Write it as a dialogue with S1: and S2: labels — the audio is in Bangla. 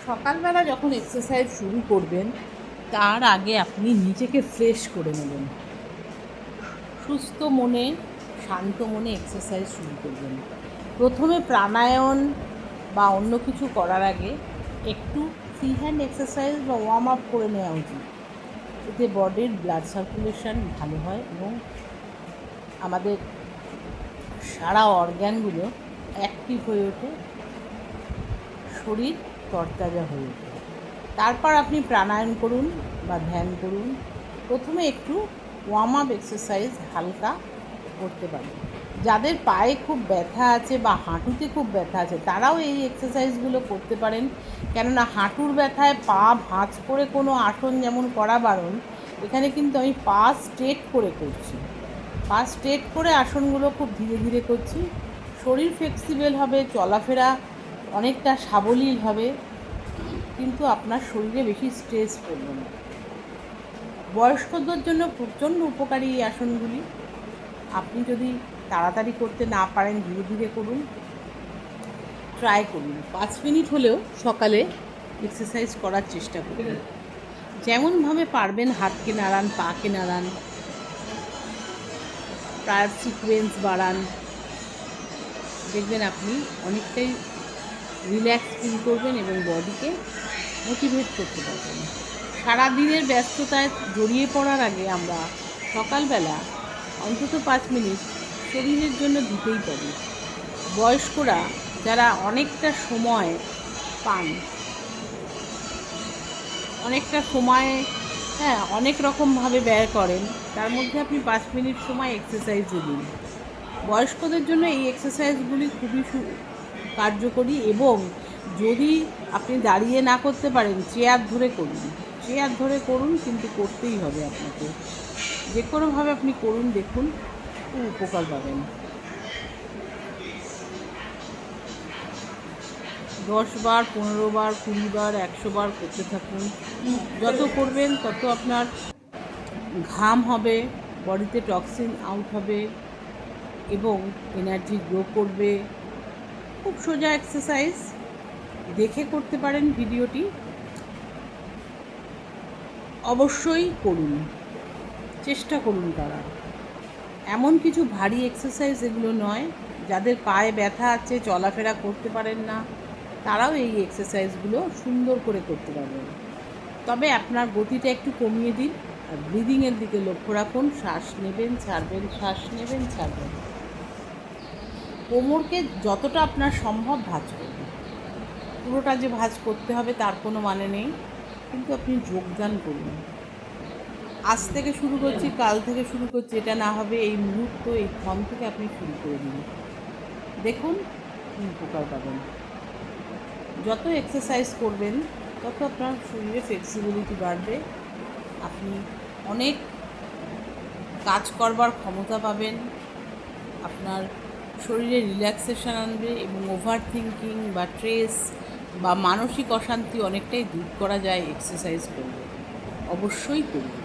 S1: সকালবেলা যখন এক্সারসাইজ শুরু করবেন তার আগে আপনি নিজেকে ফ্রেশ করে নেবেন। সুস্থ মনে, শান্ত মনে এক্সারসাইজ শুরু করবেন। প্রথমে প্রাণায়াম বা অন্য কিছু করার আগে একটু ফ্রি হ্যান্ড এক্সারসাইজ বা ওয়ার্ম আপ করে নেওয়া উচিত। এতে বডির ব্লাড সার্কুলেশন ভালো হয় এবং আমাদের সারা অর্গ্যানগুলো অ্যাক্টিভ হয়ে ওঠে, শরীর তরতাজা হয়ে ওঠে। তারপর আপনি প্রাণায়াম করুন বা ধ্যান করুন। প্রথমে একটু ওয়ার্ম আপ এক্সারসাইজ হালকা করতে পারেন। যাদের পায়ে খুব ব্যথা আছে বা হাঁটুতে খুব ব্যথা আছে তারাও এই এক্সারসাইজগুলো করতে পারেন, কেননা হাঁটুর ব্যথায় পা ভাঁজ করে কোনো আসন যেমন করা বারণ, এখানে কিন্তু আমি পা স্ট্রেট করে করছি। পা স্ট্রেট করে আসনগুলো খুব ধীরে ধীরে করছি। শরীর ফ্লেক্সিবল হবে, চলাফেরা অনেকটা সাবলীল হবে, কিন্তু আপনার শরীরে বেশি স্ট্রেস পড়বে না। বয়স্কদের জন্য প্রচণ্ড উপকারী এই আসনগুলি। আপনি যদি তাড়াতাড়ি করতে না পারেন ধীরে ধীরে করুন, ট্রাই করুন। 5 মিনিট হলেও সকালে এক্সারসাইজ করার চেষ্টা করুন। যেমনভাবে পারবেন হাতকে নাড়ান, পাকে নাড়ান, প্রায় সিকোয়েন্স বাড়ান। দেখবেন আপনি অনেকটাই রিল্যাক্স ফিল করবেন এবং বডিকে মোটিভেট করতে পারবেন। সারাদিনের ব্যস্ততায় জড়িয়ে পড়ার আগে আমরা সকালবেলা অন্তত 5 মিনিট শরীরের জন্য দিতেই পারি। বয়স্করা যারা অনেকটা সময় পান, অনেকটা সময় অনেক রকমভাবে ব্যয় করেন, তার মধ্যে আপনি 5 মিনিট সময় এক্সারসাইজ দিন। বয়স্কদের জন্য এই এক্সারসাইজগুলি খুবই কার্যকরী, এবং যদি আপনি দাঁড়িয়ে না করতে পারেন চেয়ার ধরে করুন। চেয়ার ধরে করুন, কিন্তু করতেই হবে আপনাকে। যে কোনোভাবে আপনি করুন, দেখুন খুব উপকার পাবেন। 10 বার, 15 বার, 20 বার, 100 বার করতে থাকুন। যত করবেন তত আপনার ঘাম হবে, বডিতে টক্সিন আউট হবে এবং এনার্জি গ্রো করবে। খুব সোজা এক্সারসাইজ, দেখে করতে পারেন ভিডিওটি, অবশ্যই করুন, চেষ্টা করুন তারা। এমন কিছু ভারী এক্সারসাইজ এগুলো নয়। যাদের পায়ে ব্যথা আছে, চলাফেরা করতে পারেন না, তারাও এই এক্সারসাইজগুলো সুন্দর করে করতে পারবেন। তবে আপনার গতিটা একটু কমিয়ে দিন আর ব্রিদিংয়ের দিকে লক্ষ্য রাখুন। শ্বাস নেবেন, ছাড়বেন, শ্বাস নেবেন, ছাড়বেন। কোমরকে যতটা আপনার সম্ভব ভাঁজ করুন। পুরোটা যে ভাঁজ করতে হবে তার কোনো মানে নেই, কিন্তু আপনি যোগদান করুন। আজ থেকে শুরু করছি, কাল থেকে শুরু করছি এটা না হবে, এই মুহূর্ত, এই ক্ষণ থেকে আপনি শুরু করে দিন। দেখুন কী উপকার পাবেন। যত এক্সারসাইজ করবেন তত আপনার শরীরে ফ্লেক্সিবিলিটি বাড়বে, আপনি অনেক কাজ করবার ক্ষমতা পাবেন, আপনার শরীরে রিল্যাক্সেশন আনবে এবং ওভার থিঙ্কিং বা স্ট্রেস বা মানসিক অশান্তি অনেকটাই দূর করা যায় এক্সারসাইজ করলে। অবশ্যই করুন।